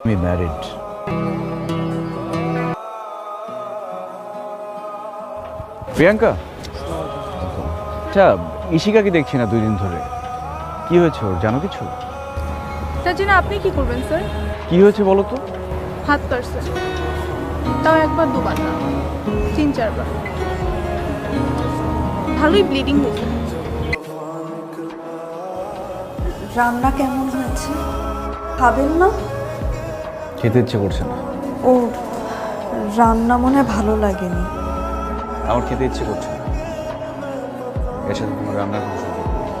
আমি ম্যারিড। প্রিয়াঙ্কা, আচ্ছা ইশিকাকে দেখছি না 2 দিন ধরে, কি হয়েছে ওর, জানো কিছু? তার জন্য আপনি কি করবেন স্যার? কি হয়েছে বলো তো? হাত কাটছে, তাও একবার দুবার না, 3-4 বার। ভালোই ব্লিডিং হয়েছে। রান্না কেমন হয়েছে? খাবেন না? খেতে ইচ্ছে করছে না। ও, রান্না মনে হয় ভালো লাগেনি। আমার খেতে ইচ্ছে করছে না, এর সাথে তোমার রান্নার কোনো সম্পর্ক নেই।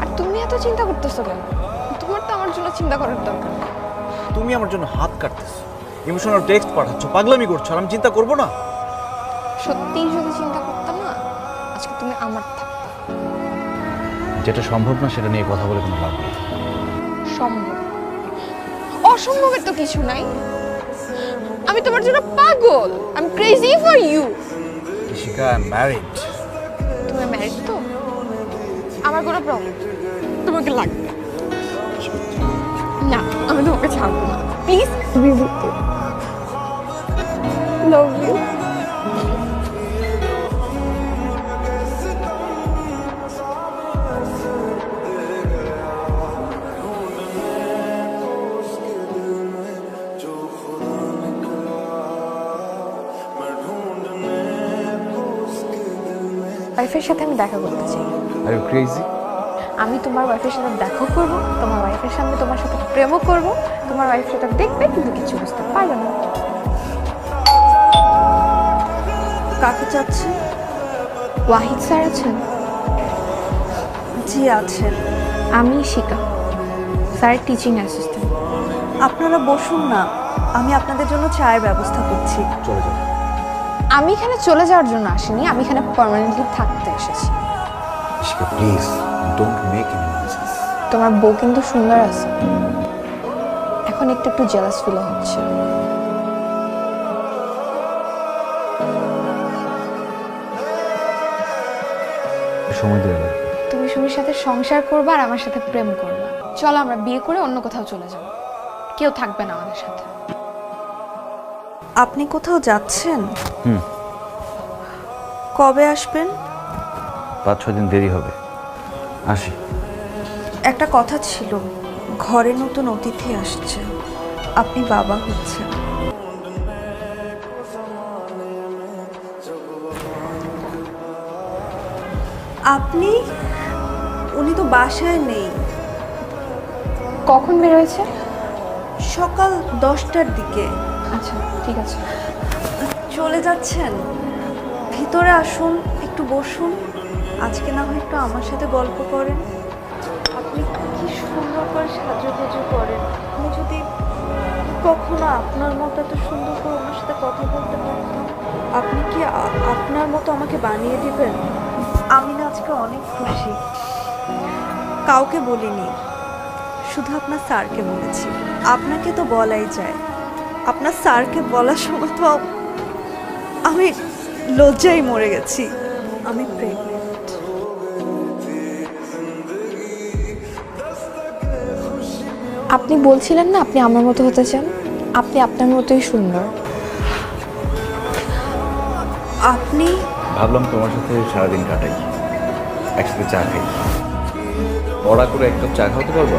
আর তুমি এত চিন্তা করতেছো কেন? তোমার তো আমার জন্য চিন্তা করার দরকার নেই। তুমি আমার জন্য হাত কাটতেছো, ইমোশনাল টেক্সট পাঠাচ্ছ, পাগলামি করছো, আর আমি চিন্তা করবো না? সত্যিই যদি চিন্তা করতাম না, আজকে তুমি আমার থাকতে। যেটা সম্ভব না সেটা নিয়ে কথা বলে কোনো লাভ নেই। সম্ভব, অসম্ভবের তো কিছু নাই। আমি তোমার জন্য পাগল, I am crazy for you. Ishika, I am married. তুমি ম্যারিড তো? আমার কোনো প্রবলেম তোমাকে লাগবে না, আমি তোমাকে ছাড়বো না, প্লিজ। তুমি লাভ ইউ। ওয়াইফের সাথে আমি দেখা করতে চাই। Are you crazy? আমি তোমার ওয়াইফের সাথে দেখা করব, তোমার ওয়াইফের সামনে তোমার সাথে প্রেমও করব, তোমার ওয়াইফ সেটা দেখবে কিন্তু কিছু বুঝতে পারবে না। কাকে চাচ্ছেন? ওয়াহিদ স্যার আছেন? জি আছেন। আমি শিকা, স্যার টিচিং অ্যাসিস্ট্যান্ট। আপনারা বসুন না, আমি আপনাদের জন্য চায়ের ব্যবস্থা করছি। চলে যাও। আমি এখানে চলে যাওয়ার জন্য আসিনি, আমি এখানে পার্মানেন্টলি থাকতে এসেছি। Ishika please, don't make any nonsense. তোমার বউ কিন্তু সুন্দর আছে, এখন একটু একটু জেলাস ফিল হচ্ছে। সময় দিয়ে দাও। তুমি সুমির সাথে সংসার করবে আর আমার সাথে প্রেম করবে। চলো আমরা বিয়ে করে অন্য কোথাও চলে যাব, কেউ থাকবে না আমাদের সাথে। আপনি কোথাও যাচ্ছেন? হুম, কবে আসবেন? 5-6 দিন দেরি হবে, আসি। একটা কথা ছিল, ঘরে নতুন অতিথি আসছে, আপনি বাবা হচ্ছেন। আপনি? উনি তো বাসায় নেই। কখন বের হয়েছে? সকাল 10টার দিকে। আচ্ছা ঠিক আছে। চলে যাচ্ছেন? ভিতরে আসুন, একটু বসুন, আজকে না হয় একটু আমার সাথে গল্প করেন। আপনি কি সুন্দর করে সাজুগুজু করেন, আমি যদি কখনো আপনার মতো এত সুন্দর করে ওনার সাথে কথা বলতে পারতাম। আপনি কি আপনার মতো আমাকে বানিয়ে দিবেন? আমি না আজকে অনেক খুশি। কাউকে বলিনি, শুধু আপনার স্যারকে বলেছি। আপনাকে তো বলাই যায়, আপনার স্যারকে বলার সময় তো আমি লজ্জায় মরে গেছি। আমি প্রেগনেন্ট। আপনি বলছিলেন না আপনি আমার মতো হতে চান? আপনি আপনার মতোই সুন্দর। আপনি? ভাবলাম তোমার সাথে সারাদিন কাটাই, একসাথে চা খাই। অর্ডার করে 1 কাপ চা খাওয়াতে পারবো?